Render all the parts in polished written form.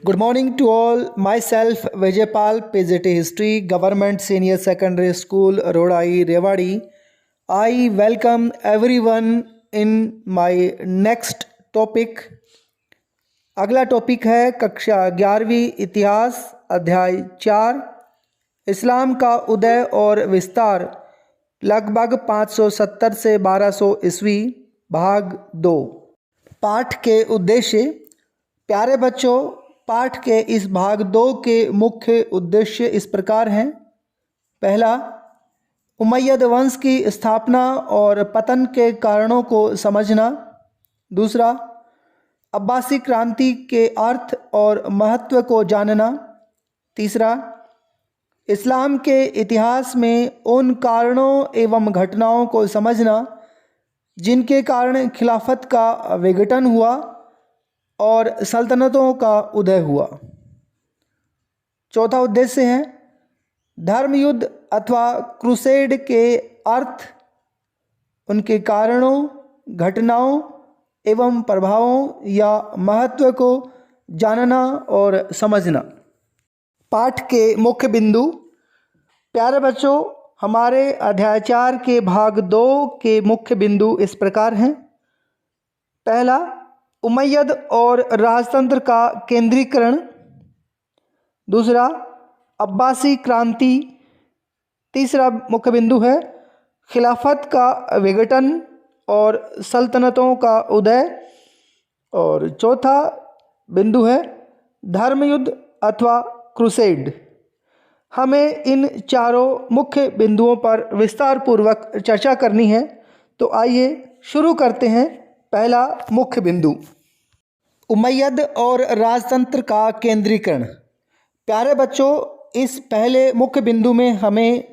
Good morning to all. Myself Vijaypal, PGT History, Government Senior Secondary School, Rodai, Rewadi. I welcome everyone in my next topic. अगला topic है कक्षा 11वीं इतिहास अध्याय 4 इस्लाम का उदय और विस्तार लगभग 570 से 1200 ईस्वी भाग 2। पाठ के उद्देश्य। प्यारे बच्चों, पाठ के इस भाग 2 के मुख्य उद्देश्य इस प्रकार हैं। पहला, उमय्यद वंश की स्थापना और पतन के कारणों को समझना। दूसरा, अब्बासी क्रांति के अर्थ और महत्व को जानना। तीसरा, इस्लाम के इतिहास में उन कारणों एवं घटनाओं को समझना जिनके कारण खिलाफत का विघटन हुआ और सल्तनतों का उदय हुआ। चौथा उद्देश्य है धर्म युद्ध अथवा क्रूसेड के अर्थ, उनके कारणों, घटनाओं एवं प्रभावों या महत्व को जानना और समझना। पाठ के मुख्य बिंदु। प्यारे बच्चों, हमारे अध्याय 4 के भाग 2 के मुख्य बिंदु इस प्रकार हैं। पहला, उमय्यद और राजतंत्र का केंद्रीकरण। दूसरा, अब्बासी क्रांति। तीसरा मुख्य बिंदु है खिलाफत का विघटन और सल्तनतों का उदय। और चौथा बिंदु है धर्म युद्ध अथवा क्रूसेड। हमें इन चारों मुख्य बिंदुओं पर विस्तार पूर्वक चर्चा करनी है। तो आइए शुरू करते हैं। पहला मुख्य बिंदु, उमय्यद और राजतंत्र का केंद्रीकरण। प्यारे बच्चों, इस पहले मुख्य बिंदु में हमें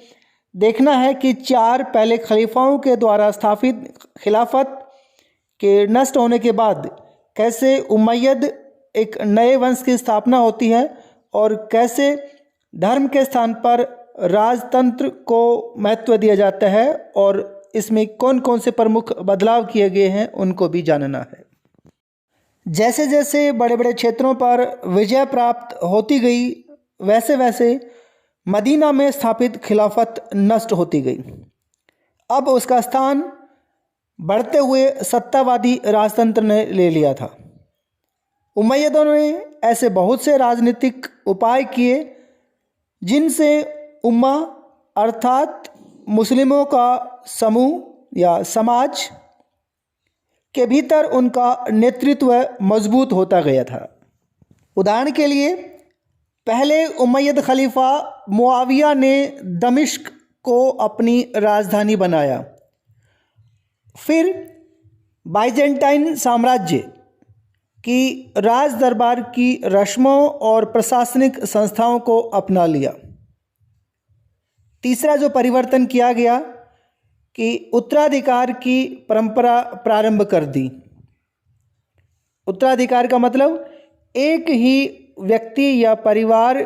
देखना है कि 4 पहले खलीफाओं के द्वारा स्थापित खिलाफत के नष्ट होने के बाद कैसे उमय्यद एक नए वंश की स्थापना होती है और कैसे धर्म के स्थान पर राजतंत्र को महत्व दिया जाता है और इसमें कौन कौन से प्रमुख बदलाव किए गए हैं उनको भी जानना है। जैसे जैसे बड़े बड़े क्षेत्रों पर विजय प्राप्त होती गई वैसे वैसे मदीना में स्थापित खिलाफत नष्ट होती गई। अब उसका स्थान बढ़ते हुए सत्तावादी राजतंत्र ने ले लिया था। उमय्यदों ने ऐसे बहुत से राजनीतिक उपाय किए जिनसे उम्मा अर्थात मुस्लिमों का समूह या समाज के भीतर उनका नेतृत्व मजबूत होता गया था। उदाहरण के लिए, पहले उमय्यद खलीफा मुआविया ने दमिश्क को अपनी राजधानी बनाया। फिर बाइजेंटाइन साम्राज्य की राज दरबार की रस्मों और प्रशासनिक संस्थाओं को अपना लिया। तीसरा जो परिवर्तन किया गया कि उत्तराधिकार की परंपरा प्रारंभ कर दी। उत्तराधिकार का मतलब एक ही व्यक्ति या परिवार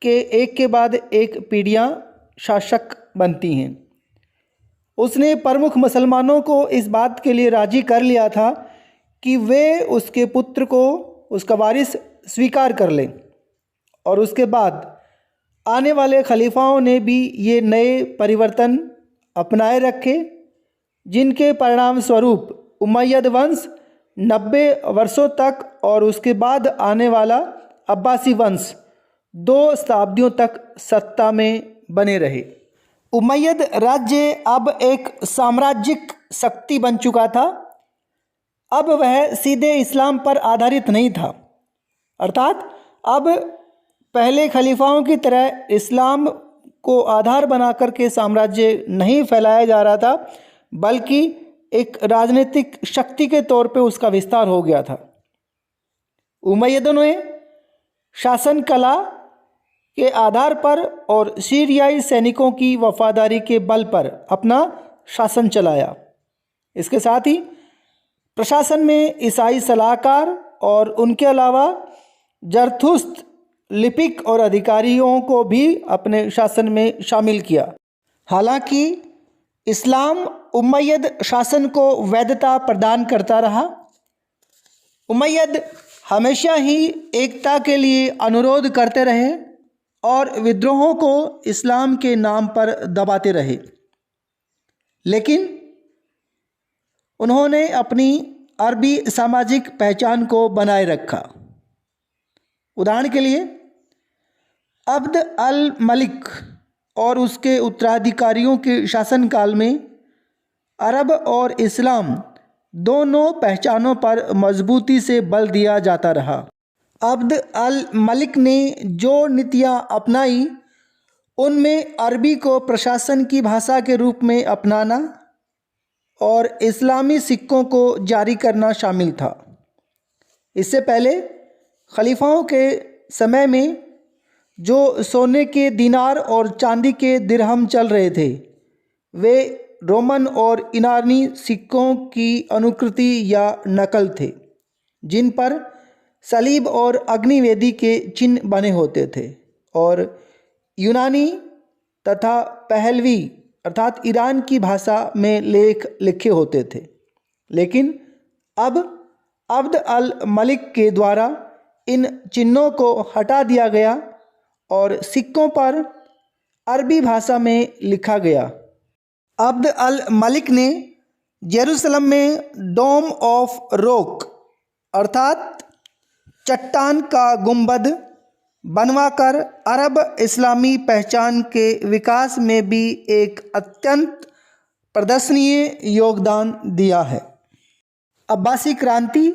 के एक के बाद एक पीढ़ियां शासक बनती हैं। उसने प्रमुख मुसलमानों को इस बात के लिए राजी कर लिया था कि वे उसके पुत्र को उसका वारिस स्वीकार कर लें और उसके बाद आने वाले खलीफाओं ने भी ये नए परिवर्तन अपनाए रखे, जिनके परिणाम स्वरूप उमय्यद वंश 90 वर्षों तक और उसके बाद आने वाला अब्बासी वंश 2 शताब्दियों तक सत्ता में बने रहे। उमय्यद राज्य अब एक साम्राज्यिक शक्ति बन चुका था। अब वह सीधे इस्लाम पर आधारित नहीं था, अर्थात अब पहले खलीफाओं की तरह इस्लाम को आधार बनाकर के साम्राज्य नहीं फैलाया जा रहा था, बल्कि एक राजनीतिक शक्ति के तौर पे उसका विस्तार हो गया था। उमय्यदों ने शासन कला के आधार पर और सीरियाई सैनिकों की वफादारी के बल पर अपना शासन चलाया। इसके साथ ही प्रशासन में ईसाई सलाहकार और उनके अलावा जरथुस्त लिपिक और अधिकारियों को भी अपने शासन में शामिल किया। हालांकि इस्लाम उमय्यद शासन को वैधता प्रदान करता रहा। उमय्यद हमेशा ही एकता के लिए अनुरोध करते रहे और विद्रोहों को इस्लाम के नाम पर दबाते रहे, लेकिन उन्होंने अपनी अरबी सामाजिक पहचान को बनाए रखा। उदाहरण के लिए अब्द अल मलिक और उसके उत्तराधिकारियों के शासनकाल में अरब और इस्लाम दोनों पहचानों पर मजबूती से बल दिया जाता रहा। अब्द अल मलिक ने जो नीतियाँ अपनाई उनमें अरबी को प्रशासन की भाषा के रूप में अपनाना और इस्लामी सिक्कों को जारी करना शामिल था। इससे पहले खलीफाओं के समय में जो सोने के दिनार और चांदी के दिरहम चल रहे थे वे रोमन और ईरानी सिक्कों की अनुकृति या नकल थे, जिन पर सलीब और अग्निवेदी के चिन्ह बने होते थे और यूनानी तथा पहलवी अर्थात ईरान की भाषा में लेख लिखे होते थे। लेकिन अब अब्द अल मलिक के द्वारा इन चिन्हों को हटा दिया गया और सिक्कों पर अरबी भाषा में लिखा गया। अब्द अल मलिक ने जेरूसलम में डोम ऑफ रॉक अर्थात चट्टान का गुंबद बनवाकर अरब इस्लामी पहचान के विकास में भी एक अत्यंत प्रदर्शनीय योगदान दिया है। अब्बासी क्रांति।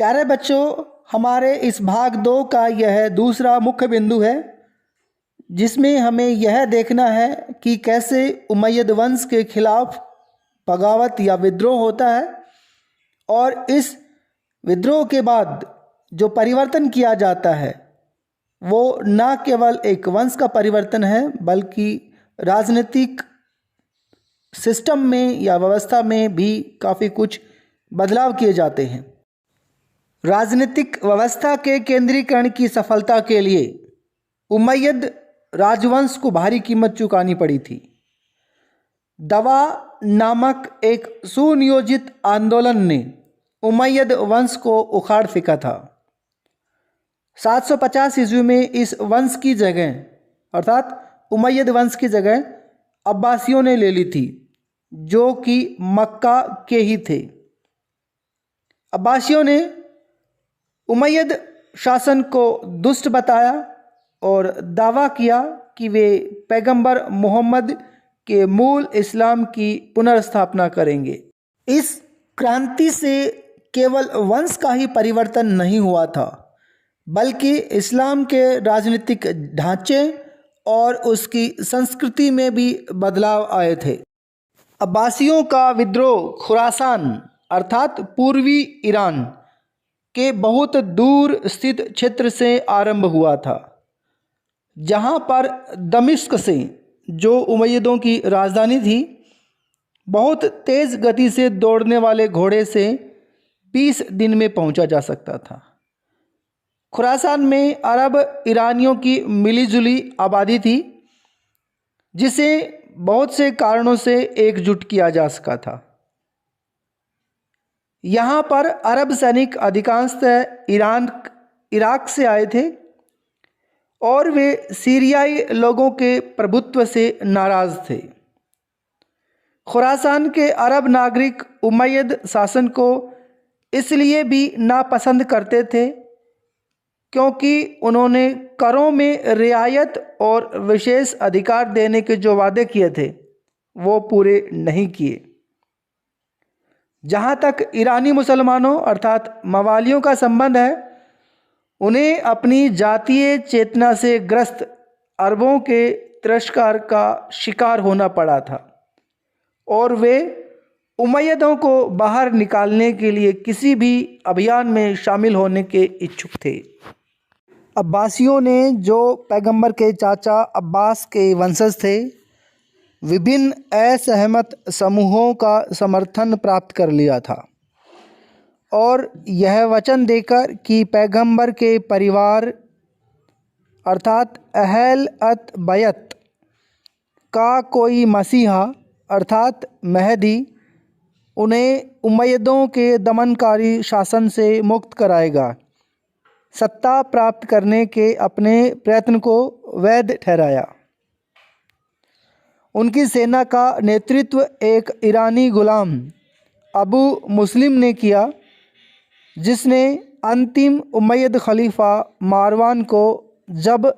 प्यारे बच्चों, हमारे इस भाग 2 का यह दूसरा मुख्य बिंदु है, जिसमें हमें यह देखना है कि कैसे उमैयद वंश के खिलाफ बगावत या विद्रोह होता है और इस विद्रोह के बाद जो परिवर्तन किया जाता है वो न केवल एक वंश का परिवर्तन है बल्कि राजनीतिक सिस्टम में या व्यवस्था में भी काफ़ी कुछ बदलाव किए जाते हैं। राजनीतिक व्यवस्था के केंद्रीकरण की सफलता के लिए उमैयद राजवंश को भारी कीमत चुकानी पड़ी थी। दवा नामक एक सुनियोजित आंदोलन ने उमैयद वंश को उखाड़ फेंका था। 750 ईस्वी में इस वंश की जगह अर्थात उमैयद वंश की जगह अब्बासियों ने ले ली थी, जो कि मक्का के ही थे। अब्बासियों ने उमैयद शासन को दुष्ट बताया और दावा किया कि वे पैगंबर मोहम्मद के मूल इस्लाम की पुनर्स्थापना करेंगे। इस क्रांति से केवल वंश का ही परिवर्तन नहीं हुआ था, बल्कि इस्लाम के राजनीतिक ढांचे और उसकी संस्कृति में भी बदलाव आए थे। अब्बासियों का विद्रोह खुरासान अर्थात पूर्वी ईरान के बहुत दूर स्थित क्षेत्र से आरंभ हुआ था, जहां पर दमिश्क से, जो उमैयदों की राजधानी थी, बहुत तेज़ गति से दौड़ने वाले घोड़े से 20 दिन में पहुंचा जा सकता था। खुरासान में अरब ईरानियों की मिलीजुली आबादी थी, जिसे बहुत से कारणों से एकजुट किया जा सका था। यहाँ पर अरब सैनिक अधिकांशतः इराक से आए थे और वे सीरियाई लोगों के प्रभुत्व से नाराज़ थे। खुरासान के अरब नागरिक उमैयद शासन को इसलिए भी नापसंद करते थे क्योंकि उन्होंने करों में रियायत और विशेष अधिकार देने के जो वादे किए थे वो पूरे नहीं किए। जहाँ तक ईरानी मुसलमानों अर्थात मवालियों का संबंध है, उन्हें अपनी जातीय चेतना से ग्रस्त अरबों के तिरस्कार का शिकार होना पड़ा था और वे उमैयदों को बाहर निकालने के लिए किसी भी अभियान में शामिल होने के इच्छुक थे। अब्बासियों ने, जो पैगंबर के चाचा अब्बास के वंशज थे, विभिन्न असहमत समूहों का समर्थन प्राप्त कर लिया था और यह वचन देकर कि पैगंबर के परिवार अर्थात अहल अत बैत का कोई मसीहा अर्थात महदी उन्हें उमैयदों के दमनकारी शासन से मुक्त कराएगा, सत्ता प्राप्त करने के अपने प्रयत्न को वैध ठहराया। उनकी सेना का नेतृत्व एक ईरानी गुलाम अबू मुस्लिम ने किया, जिसने अंतिम उमैयद खलीफा मारवान को जब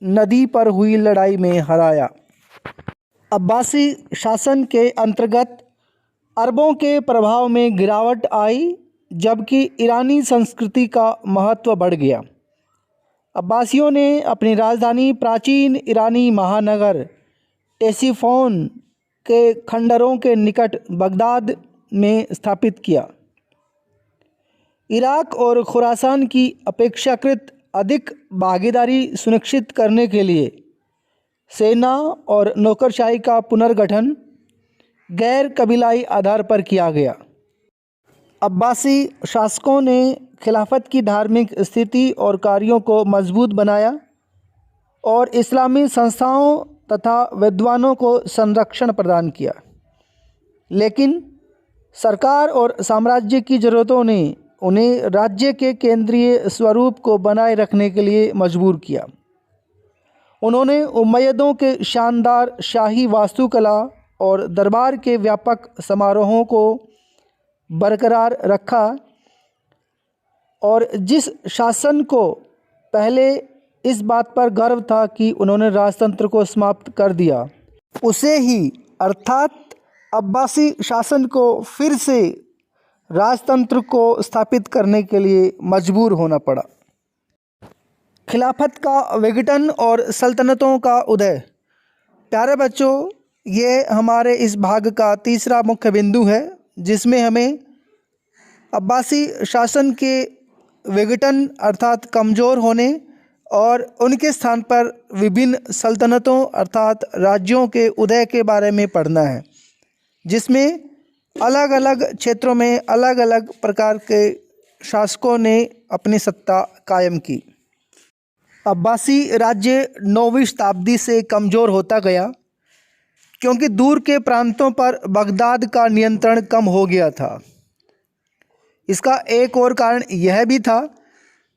नदी पर हुई लड़ाई में हराया। अब्बासी शासन के अंतर्गत अरबों के प्रभाव में गिरावट आई, जबकि ईरानी संस्कृति का महत्व बढ़ गया। अब्बासियों ने अपनी राजधानी प्राचीन ईरानी महानगर टेसिफोन के खंडरों के निकट बगदाद में स्थापित किया। इराक और खुरासान की अपेक्षाकृत अधिक भागीदारी सुनिश्चित करने के लिए सेना और नौकरशाही का पुनर्गठन गैर कबीलाई आधार पर किया गया। अब्बासी शासकों ने खिलाफत की धार्मिक स्थिति और कार्यों को मजबूत बनाया और इस्लामी संस्थाओं तथा विद्वानों को संरक्षण प्रदान किया, लेकिन सरकार और साम्राज्य की ज़रूरतों ने उन्हें राज्य के केंद्रीय स्वरूप को बनाए रखने के लिए मजबूर किया। उन्होंने उमैयदों के शानदार शाही वास्तुकला और दरबार के व्यापक समारोहों को बरकरार रखा, और जिस शासन को पहले इस बात पर गर्व था कि उन्होंने राजतंत्र को समाप्त कर दिया, उसे ही अर्थात अब्बासी शासन को फिर से राजतंत्र को स्थापित करने के लिए मजबूर होना पड़ा। खिलाफत का विघटन और सल्तनतों का उदय। प्यारे बच्चों, ये हमारे इस भाग का तीसरा मुख्य बिंदु है, जिसमें हमें अब्बासी शासन के विघटन अर्थात कमज़ोर होने और उनके स्थान पर विभिन्न सल्तनतों अर्थात राज्यों के उदय के बारे में पढ़ना है, जिसमें अलग अलग क्षेत्रों में अलग अलग प्रकार के शासकों ने अपनी सत्ता कायम की। अब्बासी राज्य 9वीं शताब्दी से कमज़ोर होता गया, क्योंकि दूर के प्रांतों पर बगदाद का नियंत्रण कम हो गया था। इसका एक और कारण यह भी था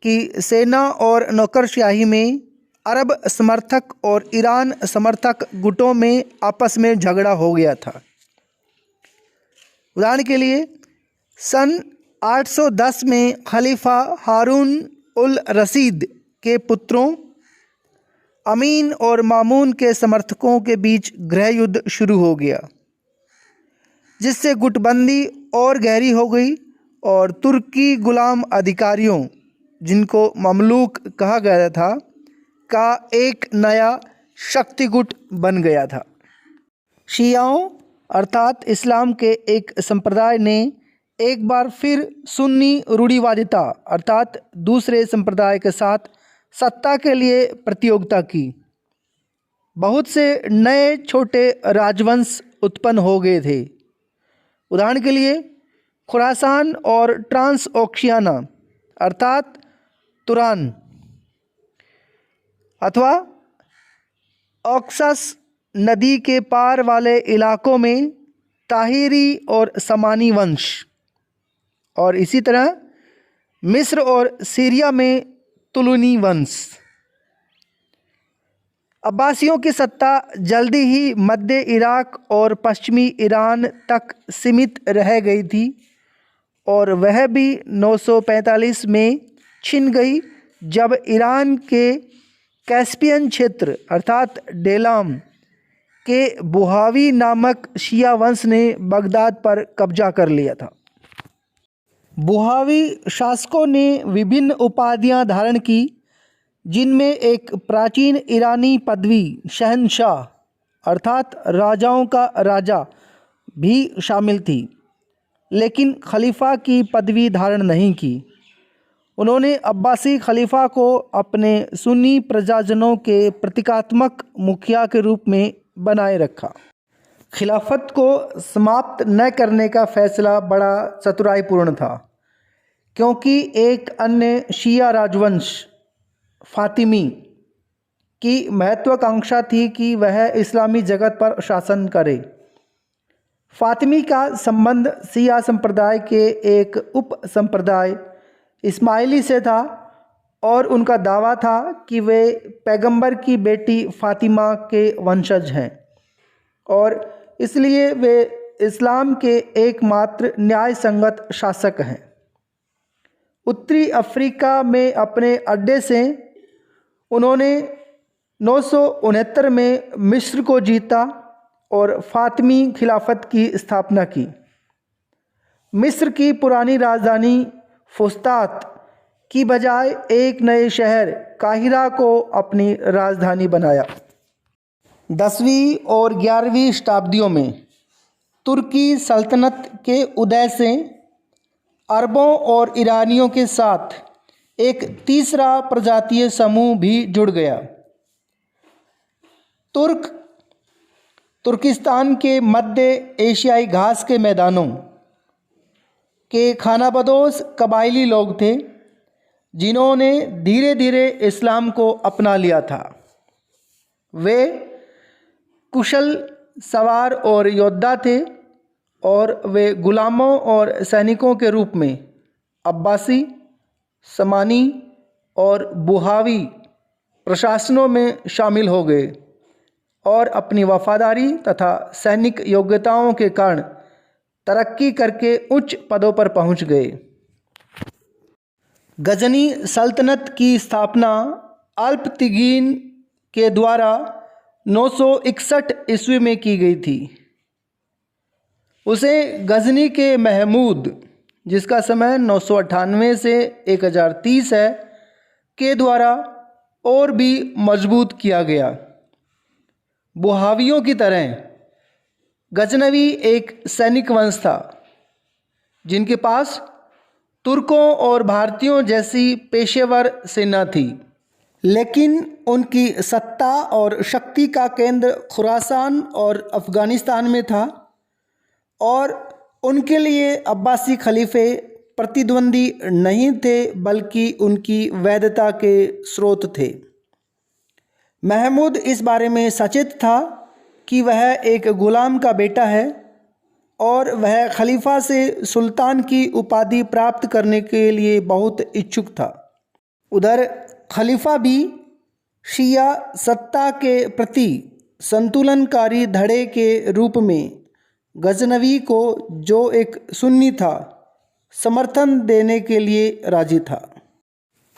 कि सेना और नौकरशाही में अरब समर्थक और ईरान समर्थक गुटों में आपस में झगड़ा हो गया था। उदाहरण के लिए सन 810 में खलीफा हारून उल रशीद के पुत्रों अमीन और मामून के समर्थकों के बीच गृह युद्ध शुरू हो गया, जिससे गुटबंदी और गहरी हो गई और तुर्की गुलाम अधिकारियों, जिनको ममलूक कहा गया था, का एक नया शक्ति गुट बन गया था। शियाओं अर्थात इस्लाम के एक संप्रदाय ने एक बार फिर सुन्नी रूढ़िवादिता अर्थात दूसरे संप्रदाय के साथ सत्ता के लिए प्रतियोगिता की। बहुत से नए छोटे राजवंश उत्पन्न हो गए थे। उदाहरण के लिए खुरासान और ट्रांस ओक्शियाना अर्थात तुरान अथवा ऑक्सस नदी के पार वाले इलाकों में ताहिरी और समानी वंश, और इसी तरह मिस्र और सीरिया में तुलुनी वंश। अब्बासियों की सत्ता जल्दी ही मध्य इराक और पश्चिमी ईरान तक सीमित रह गई थी, और वह भी 945 में छिन गई, जब ईरान के कैस्पियन क्षेत्र अर्थात डेलाम के बुहावी नामक शिया वंश ने बगदाद पर कब्जा कर लिया था। बुहावी शासकों ने विभिन्न उपाधियां धारण की, जिनमें एक प्राचीन ईरानी पदवी शहंशाह अर्थात राजाओं का राजा भी शामिल थी, लेकिन खलीफा की पदवी धारण नहीं की। उन्होंने अब्बासी खलीफा को अपने सुन्नी प्रजाजनों के प्रतीकात्मक मुखिया के रूप में बनाए रखा। खिलाफत को समाप्त न करने का फैसला बड़ा चतुराईपूर्ण था, क्योंकि एक अन्य शिया राजवंश फातिमी की महत्वाकांक्षा थी कि वह इस्लामी जगत पर शासन करे। फातिमी का संबंध शिया संप्रदाय के एक उप संप्रदाय इस्माइली से था, और उनका दावा था कि वे पैगंबर की बेटी फातिमा के वंशज हैं और इसलिए वे इस्लाम के एकमात्र न्याय संगत शासक हैं। उत्तरी अफ्रीका में अपने अड्डे से उन्होंने 969 में मिस्र को जीता और फातिमी खिलाफत की स्थापना की। मिस्र की पुरानी राजधानी फुस्तात की बजाय एक नए शहर काहिरा को अपनी राजधानी बनाया। 10वीं और 11वीं शताब्दियों में तुर्की सल्तनत के उदय से अरबों और ईरानियों के साथ एक तीसरा प्रजातीय समूह भी जुड़ गया। तुर्किस्तान के मध्य एशियाई घास के मैदानों के खानाबदोश कबायली लोग थे जिन्होंने धीरे धीरे इस्लाम को अपना लिया था। वे कुशल सवार और योद्धा थे और वे गुलामों और सैनिकों के रूप में अब्बासी, समानी और बुहावी प्रशासनों में शामिल हो गए और अपनी वफादारी तथा सैनिक योग्यताओं के कारण तरक्की करके उच्च पदों पर पहुंच गए। गजनी सल्तनत की स्थापना अल्पतिगीन के द्वारा 961 ईस्वी में की गई थी। उसे गजनी के महमूद, जिसका समय 998 से 1030 है, के द्वारा और भी मजबूत किया गया। बुहावियों की तरह गजनवी एक सैनिक वंश था जिनके पास तुर्कों और भारतीयों जैसी पेशेवर सेना थी, लेकिन उनकी सत्ता और शक्ति का केंद्र खुरासान और अफ़गानिस्तान में था और उनके लिए अब्बासी खलीफे प्रतिद्वंदी नहीं थे बल्कि उनकी वैधता के स्रोत थे। महमूद इस बारे में सचेत था कि वह एक गुलाम का बेटा है और वह खलीफा से सुल्तान की उपाधि प्राप्त करने के लिए बहुत इच्छुक था। उधर खलीफा भी शिया सत्ता के प्रति संतुलनकारी धड़े के रूप में गजनवी को, जो एक सुन्नी था, समर्थन देने के लिए राजी था।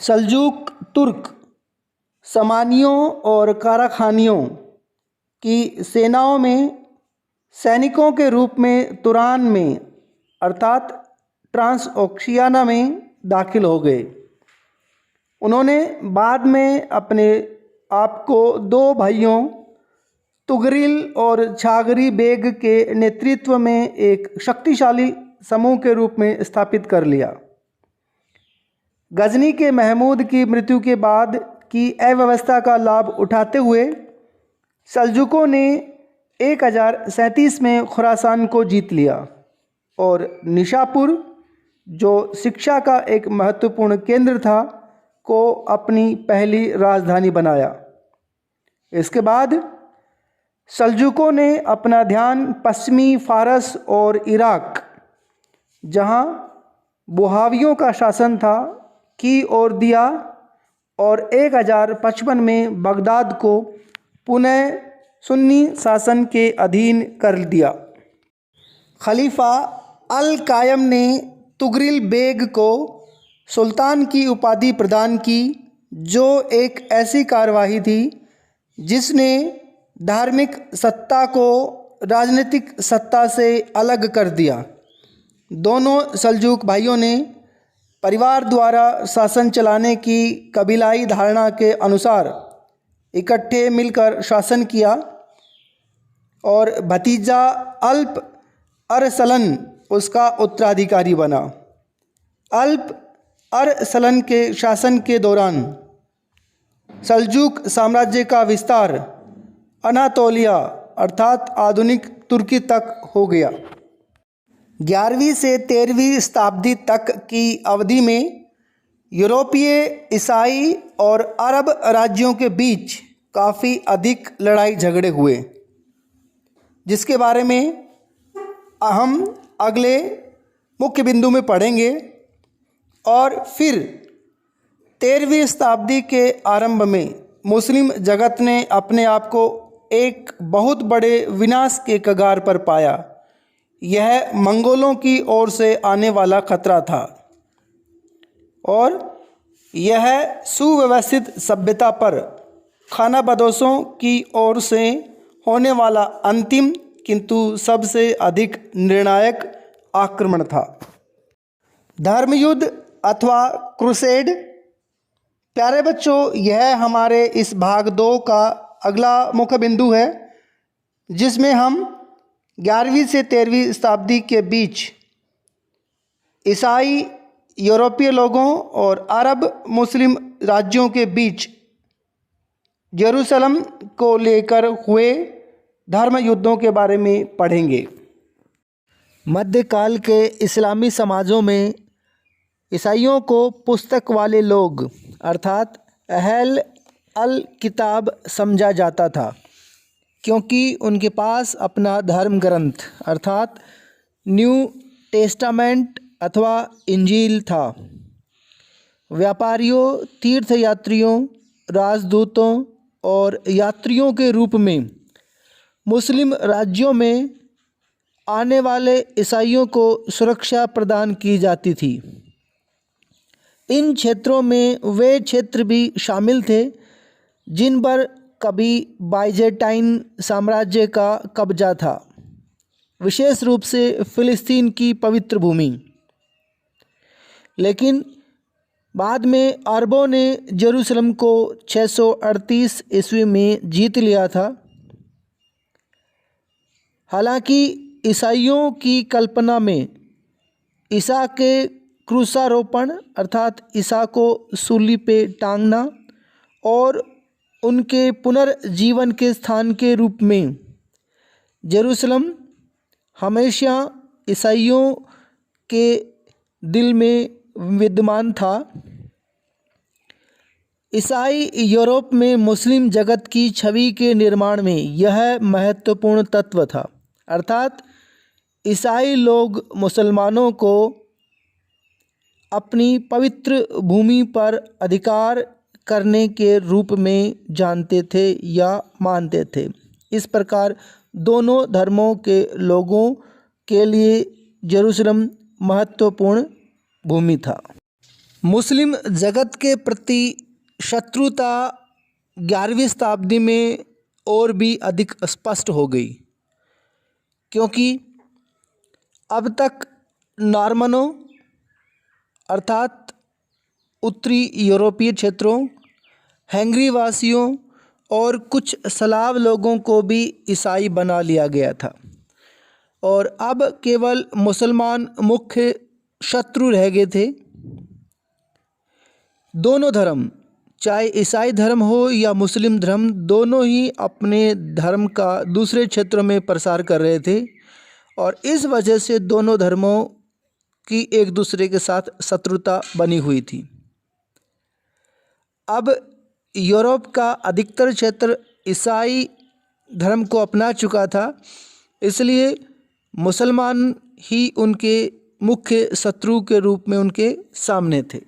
सल्जूक तुर्क समानियों और काराखानियों की सेनाओं में सैनिकों के रूप में तुरान में अर्थात ट्रांसओक्शियाना में दाखिल हो गए। उन्होंने बाद में अपने आप को दो भाइयों तुगरिल और छागरी बेग के नेतृत्व में एक शक्तिशाली समूह के रूप में स्थापित कर लिया। गजनी के महमूद की मृत्यु के बाद की अव्यवस्था का लाभ उठाते हुए सल्जुकों ने 1037 में खुरासान को जीत लिया और निशापुर, जो शिक्षा का एक महत्वपूर्ण केंद्र था, को अपनी पहली राजधानी बनाया। इसके बाद सल्जुकों ने अपना ध्यान पश्चिमी फारस और इराक, जहां बुहावियों का शासन था, की ओर दिया और 1055 में बगदाद को पुनः सुन्नी शासन के अधीन कर दिया। खलीफा अल कायम ने तुगरिल बेग को सुल्तान की उपाधि प्रदान की, जो एक ऐसी कार्यवाही थी जिसने धार्मिक सत्ता को राजनीतिक सत्ता से अलग कर दिया। दोनों सल्जूक भाइयों ने परिवार द्वारा शासन चलाने की कबीलाई धारणा के अनुसार इकट्ठे मिलकर शासन किया और भतीजा अल्प अरसलन उसका उत्तराधिकारी बना। अल्प अरसलन के शासन के दौरान सल्जूक साम्राज्य का विस्तार अनातोलिया अर्थात आधुनिक तुर्की तक हो गया। 11वीं से 13वीं शताब्दी तक की अवधि में यूरोपीय, ईसाई और अरब राज्यों के बीच काफ़ी अधिक लड़ाई झगड़े हुए, जिसके बारे में हम अगले मुख्य बिंदु में पढ़ेंगे। और फिर 13वीं शताब्दी के आरंभ में मुस्लिम जगत ने अपने आप को एक बहुत बड़े विनाश के कगार पर पाया। यह मंगोलों की ओर से आने वाला खतरा था और यह सुव्यवस्थित सभ्यता पर खानाबदोशों की ओर से होने वाला अंतिम किंतु सबसे अधिक निर्णायक आक्रमण था। धर्मयुद्ध अथवा क्रूसेड। प्यारे बच्चों, यह हमारे इस भाग 2 का अगला मुख्य बिंदु है, जिसमें हम 11वीं से 13वीं शताब्दी के बीच ईसाई यूरोपीय लोगों और अरब मुस्लिम राज्यों के बीच यरूशलेम को लेकर हुए धर्म युद्धों के बारे में पढ़ेंगे। मध्यकाल के इस्लामी समाजों में ईसाइयों को पुस्तक वाले लोग अर्थात अहल अल किताब समझा जाता था, क्योंकि उनके पास अपना धर्म ग्रंथ अर्थात न्यू टेस्टामेंट अथवा इंजील था। व्यापारियों, तीर्थयात्रियों, राजदूतों और यात्रियों के रूप में मुस्लिम राज्यों में आने वाले ईसाइयों को सुरक्षा प्रदान की जाती थी। इन क्षेत्रों में वे क्षेत्र भी शामिल थे जिन पर कभी बाइजेंटाइन साम्राज्य का कब्जा था, विशेष रूप से फिलिस्तीन की पवित्र भूमि। लेकिन बाद में अरबों ने यरूशलेम को 638 ईस्वी में जीत लिया था। हालांकि ईसाइयों की कल्पना में ईसा के क्रूसारोपण अर्थात ईसा को सूली पे टांगना और उनके पुनर्जीवन के स्थान के रूप में यरूशलेम हमेशा ईसाइयों के दिल में विद्यमान था। ईसाई यूरोप में मुस्लिम जगत की छवि के निर्माण में यह महत्वपूर्ण तत्व था, अर्थात ईसाई लोग मुसलमानों को अपनी पवित्र भूमि पर अधिकार करने के रूप में जानते थे या मानते थे। इस प्रकार दोनों धर्मों के लोगों के लिए यरूशलेम महत्वपूर्ण भूमि था। मुस्लिम जगत के प्रति शत्रुता 11वीं शताब्दी में और भी अधिक स्पष्ट हो गई, क्योंकि अब तक नॉर्मनों अर्थात उत्तरी यूरोपीय क्षेत्रों, हंगरी वासियों और कुछ स्लाव लोगों को भी ईसाई बना लिया गया था और अब केवल मुसलमान मुख्य शत्रु रह गए थे। दोनों धर्म, चाहे ईसाई धर्म हो या मुस्लिम धर्म, दोनों ही अपने धर्म का दूसरे क्षेत्रों में प्रसार कर रहे थे और इस वजह से दोनों धर्मों की एक दूसरे के साथ शत्रुता बनी हुई थी। अब यूरोप का अधिकतर क्षेत्र ईसाई धर्म को अपना चुका था, इसलिए मुसलमान ही उनके मुख्य शत्रु के रूप में उनके सामने थे।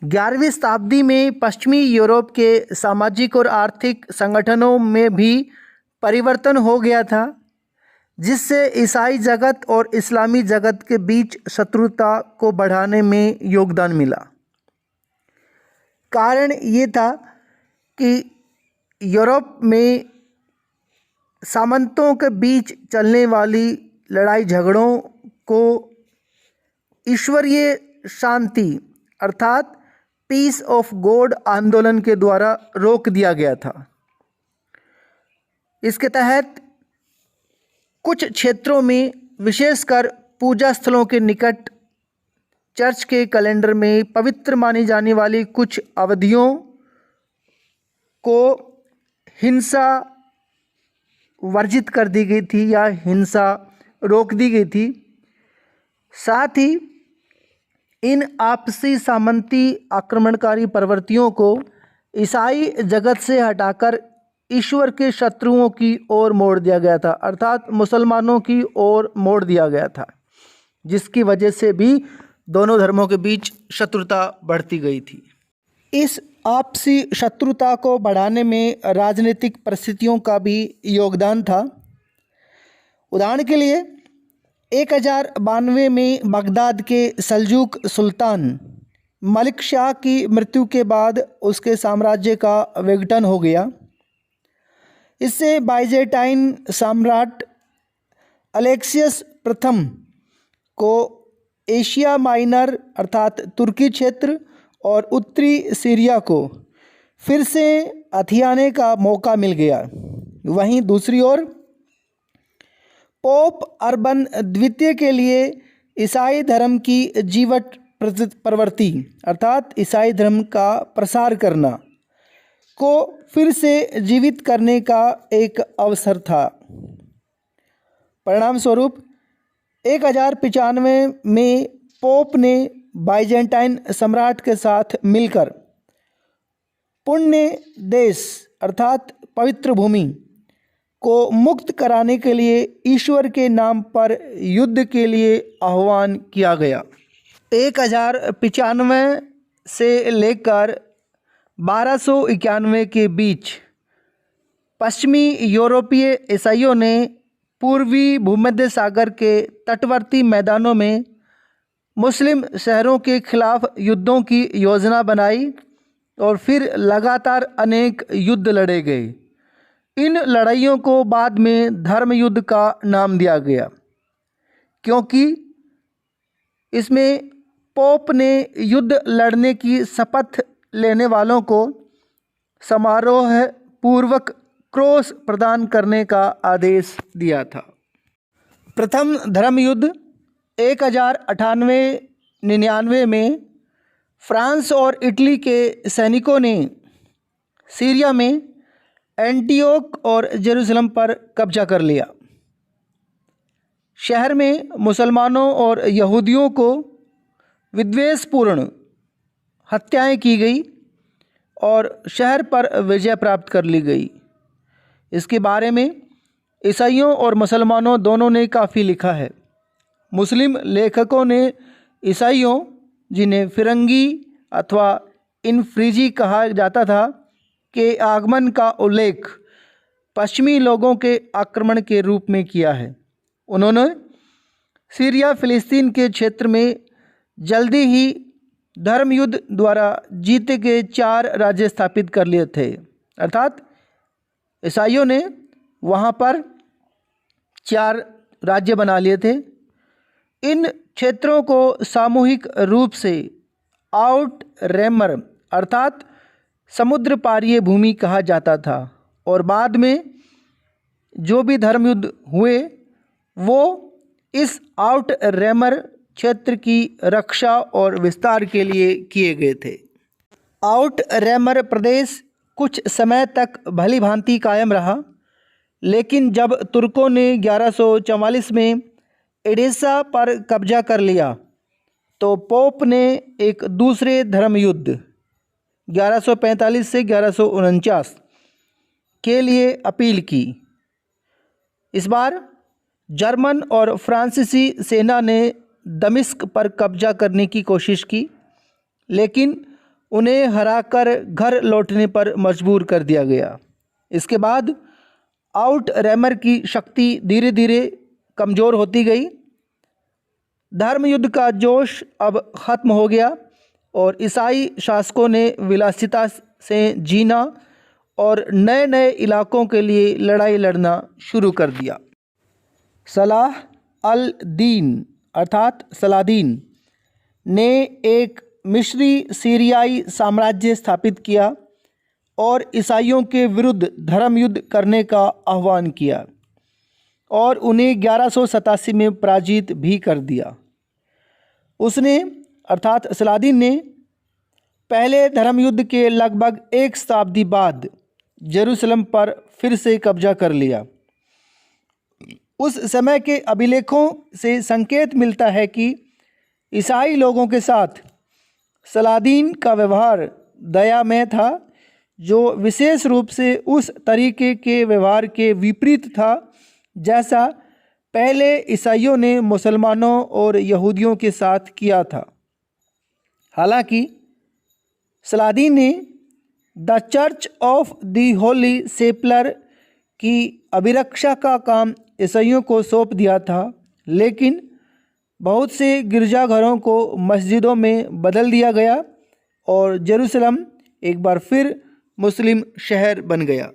11वीं शताब्दी में पश्चिमी यूरोप के सामाजिक और आर्थिक संगठनों में भी परिवर्तन हो गया था, जिससे ईसाई जगत और इस्लामी जगत के बीच शत्रुता को बढ़ाने में योगदान मिला। कारण ये था कि यूरोप में सामंतों के बीच चलने वाली लड़ाई झगड़ों को ईश्वरीय शांति अर्थात पीस ऑफ गॉड आंदोलन के द्वारा रोक दिया गया था। इसके तहत कुछ क्षेत्रों में, विशेषकर पूजा स्थलों के निकट, चर्च के कैलेंडर में पवित्र मानी जाने वाली कुछ अवधियों को हिंसा वर्जित कर दी गई थी या हिंसा रोक दी गई थी। साथ ही इन आपसी सामंती आक्रमणकारी प्रवृत्तियों को ईसाई जगत से हटाकर ईश्वर के शत्रुओं की ओर मोड़ दिया गया था, अर्थात मुसलमानों की ओर मोड़ दिया गया था, जिसकी वजह से भी दोनों धर्मों के बीच शत्रुता बढ़ती गई थी। इस आपसी शत्रुता को बढ़ाने में राजनीतिक परिस्थितियों का भी योगदान था। उदाहरण के लिए 1092 में बगदाद के सल्जूक सुल्तान मलिक शाह की मृत्यु के बाद उसके साम्राज्य का विघटन हो गया। इससे बाइजेंटाइन सम्राट अलेक्सियस प्रथम को एशिया माइनर अर्थात तुर्की क्षेत्र और उत्तरी सीरिया को फिर से हथियाने का मौका मिल गया। वहीं दूसरी ओर पोप अर्बन द्वितीय के लिए ईसाई धर्म की जीवट प्रवृत्ति अर्थात ईसाई धर्म का प्रसार करना को फिर से जीवित करने का एक अवसर था। परिणाम स्वरूप 1095 में पोप ने बाइजेंटाइन सम्राट के साथ मिलकर पुण्य देश अर्थात पवित्र भूमि को मुक्त कराने के लिए ईश्वर के नाम पर युद्ध के लिए आह्वान किया गया। 1095 से लेकर 1291 के बीच पश्चिमी यूरोपीय ईसाइयों ने पूर्वी भूमध्य सागर के तटवर्ती मैदानों में मुस्लिम शहरों के खिलाफ युद्धों की योजना बनाई और फिर लगातार अनेक युद्ध लड़े गए। इन लड़ाइयों को बाद में धर्म युद्ध का नाम दिया गया, क्योंकि इसमें पोप ने युद्ध लड़ने की शपथ लेने वालों को समारोह पूर्वक क्रॉस प्रदान करने का आदेश दिया था। प्रथम धर्म युद्ध 1098-99 में फ्रांस और इटली के सैनिकों ने सीरिया में एंटियोक और जेरूसलम पर कब्जा कर लिया। शहर में मुसलमानों और यहूदियों को विद्वेषपूर्ण हत्याएं की गई और शहर पर विजय प्राप्त कर ली गई। इसके बारे में ईसाइयों और मुसलमानों दोनों ने काफ़ी लिखा है। मुस्लिम लेखकों ने ईसाइयों, जिन्हें फिरंगी अथवा इनफ्रीजी कहा जाता था, के आगमन का उल्लेख पश्चिमी लोगों के आक्रमण के रूप में किया है। उन्होंने सीरिया फिलिस्तीन के क्षेत्र में जल्दी ही धर्म युद्ध द्वारा जीते गए 4 राज्य स्थापित कर लिए थे, अर्थात ईसाइयों ने वहाँ पर 4 राज्य बना लिए थे। इन क्षेत्रों को सामूहिक रूप से आउट रेमर अर्थात समुद्र पारीय भूमि कहा जाता था और बाद में जो भी धर्म युद्ध हुए वो इस आउट रेमर क्षेत्र की रक्षा और विस्तार के लिए किए गए थे। आउट रेमर प्रदेश कुछ समय तक भली भांति कायम रहा, लेकिन जब तुर्कों ने 1144 में एडेसा पर कब्जा कर लिया तो पोप ने एक दूसरे धर्म युद्ध 1145 से 1149 के लिए अपील की। इस बार जर्मन और फ्रांसीसी सेना ने दमिश्क पर कब्जा करने की कोशिश की, लेकिन उन्हें हराकर घर लौटने पर मजबूर कर दिया गया। इसके बाद आउट रेमर की शक्ति धीरे धीरे कमज़ोर होती गई। धर्म युद्ध का जोश अब ख़त्म हो गया और ईसाई शासकों ने विलासिता से जीना और नए नए इलाकों के लिए लड़ाई लड़ना शुरू कर दिया। सलाह अल दीन अर्थात सलादीन ने एक मिस्री सीरियाई साम्राज्य स्थापित किया और ईसाइयों के विरुद्ध धर्म युद्ध करने का आह्वान किया और उन्हें 1187 में पराजित भी कर दिया। उसने अर्थात सलादीन ने पहले धर्म युद्ध के लगभग 1 शताब्दी बाद जेरूसलम पर फिर से कब्जा कर लिया। उस समय के अभिलेखों से संकेत मिलता है कि ईसाई लोगों के साथ सलादीन का व्यवहार दयामय था, जो विशेष रूप से उस तरीके के व्यवहार के विपरीत था जैसा पहले ईसाइयों ने मुसलमानों और यहूदियों के साथ किया था। हालांकि सलादीन ने the church of the holy sepulchre की अभिरक्षा का काम ईसाइयों को सौंप दिया था, लेकिन बहुत से गिरजाघरों को मस्जिदों में बदल दिया गया और जेरूसलम एक बार फिर मुस्लिम शहर बन गया।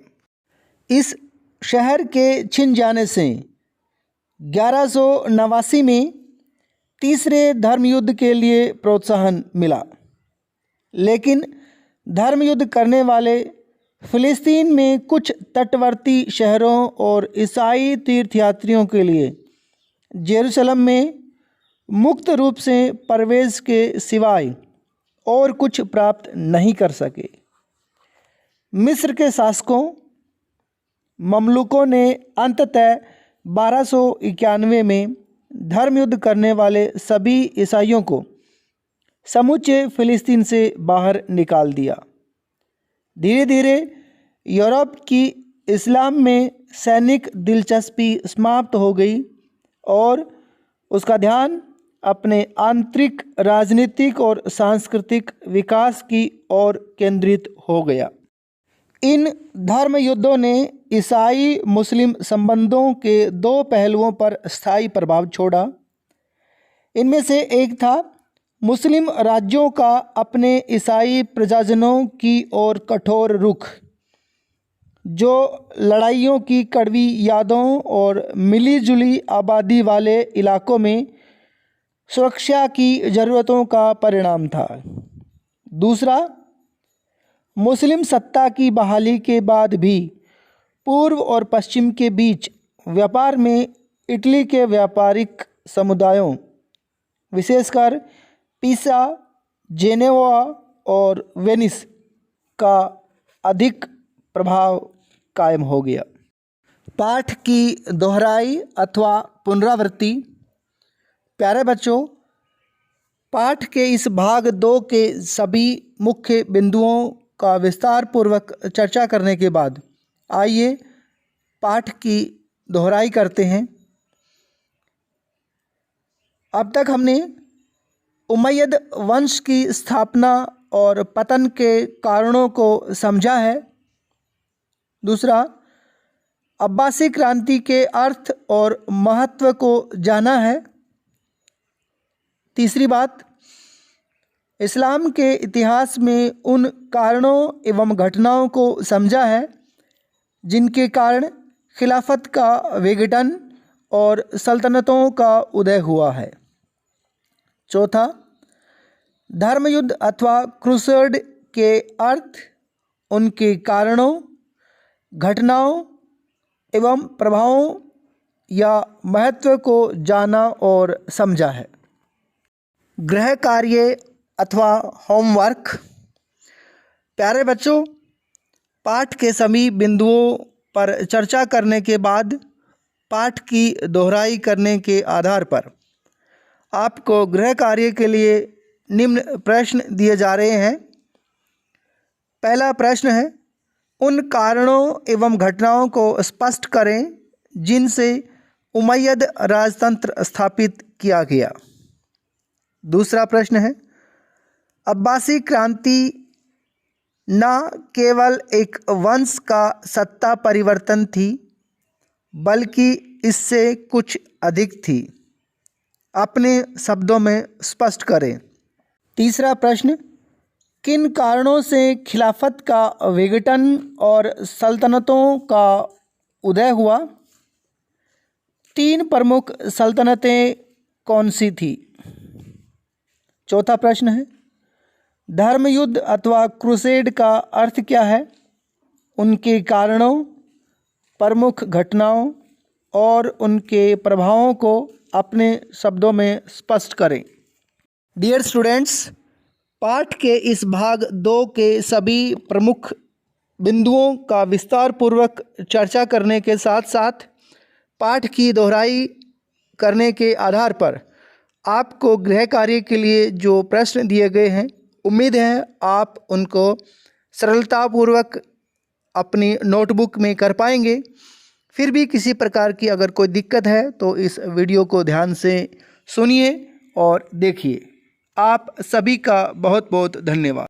इस शहर के छिन जाने से 1189 में तीसरे धर्म युद्ध के लिए प्रोत्साहन मिला, लेकिन धर्म युद्ध करने वाले फिलिस्तीन में कुछ तटवर्ती शहरों और ईसाई तीर्थयात्रियों के लिए जेरूसलम में मुक्त रूप से प्रवेश के सिवाय और कुछ प्राप्त नहीं कर सके। मिस्र के शासकों ममलुकों ने अंततः 1291 में धर्म युद्ध करने वाले सभी ईसाइयों को समूचे फिलिस्तीन से बाहर निकाल दिया। धीरे धीरे यूरोप की इस्लाम में सैनिक दिलचस्पी समाप्त हो गई और उसका ध्यान अपने आंतरिक राजनीतिक और सांस्कृतिक विकास की ओर केंद्रित हो गया। इन धर्म युद्धों ने ईसाई मुस्लिम संबंधों के दो पहलुओं पर स्थायी प्रभाव छोड़ा। इनमें से एक था मुस्लिम राज्यों का अपने ईसाई प्रजाजनों की ओर कठोर रुख, जो लड़ाइयों की कड़वी यादों और मिलीजुली आबादी वाले इलाकों में सुरक्षा की ज़रूरतों का परिणाम था। दूसरा, मुस्लिम सत्ता की बहाली के बाद भी पूर्व और पश्चिम के बीच व्यापार में इटली के व्यापारिक समुदायों, विशेषकर पीसा, जेनेवा और वेनिस का अधिक प्रभाव कायम हो गया। पाठ की दोहराई अथवा पुनरावृत्ति। प्यारे बच्चों, पाठ के इस भाग 2 के सभी मुख्य बिंदुओं का विस्तार पूर्वक चर्चा करने के बाद आइए पाठ की दोहराई करते हैं। अब तक हमने उमैयद वंश की स्थापना और पतन के कारणों को समझा है। दूसरा, अब्बासी क्रांति के अर्थ और महत्व को जाना है। तीसरी बात, इस्लाम के इतिहास में उन कारणों एवं घटनाओं को समझा है जिनके कारण खिलाफत का विघटन और सल्तनतों का उदय हुआ है। चौथा, धर्मयुद्ध अथवा क्रूसेड के अर्थ, उनके कारणों, घटनाओं एवं प्रभावों या महत्व को जाना और समझा है। गृह कार्य अथवा होमवर्क। प्यारे बच्चों, पाठ के सभी बिंदुओं पर चर्चा करने के बाद पाठ की दोहराई करने के आधार पर आपको गृह कार्य के लिए निम्न प्रश्न दिए जा रहे हैं। पहला प्रश्न है, उन कारणों एवं घटनाओं को स्पष्ट करें जिनसे उमैयद राजतंत्र स्थापित किया गया। दूसरा प्रश्न है, अब्बासी क्रांति न केवल एक वंश का सत्ता परिवर्तन थी, बल्कि इससे कुछ अधिक थी। अपने शब्दों में स्पष्ट करें। तीसरा प्रश्न, किन कारणों से खिलाफत का विघटन और सल्तनतों का उदय हुआ? 3 प्रमुख सल्तनतें कौन सी थी? चौथा प्रश्न है, धर्मयुद्ध अथवा क्रूसेड का अर्थ क्या है? उनके कारणों, प्रमुख घटनाओं और उनके प्रभावों को अपने शब्दों में स्पष्ट करें। डियर स्टूडेंट्स, पाठ के इस भाग 2 के सभी प्रमुख बिंदुओं का विस्तार पूर्वक चर्चा करने के साथ साथ पाठ की दोहराई करने के आधार पर आपको गृह कार्य के लिए जो प्रश्न दिए गए हैं, उम्मीद है आप उनको सरलतापूर्वक अपनी नोटबुक में कर पाएंगे। फिर भी किसी प्रकार की अगर कोई दिक्कत है तो इस वीडियो को ध्यान से सुनिए और देखिए। आप सभी का बहुत बहुत धन्यवाद।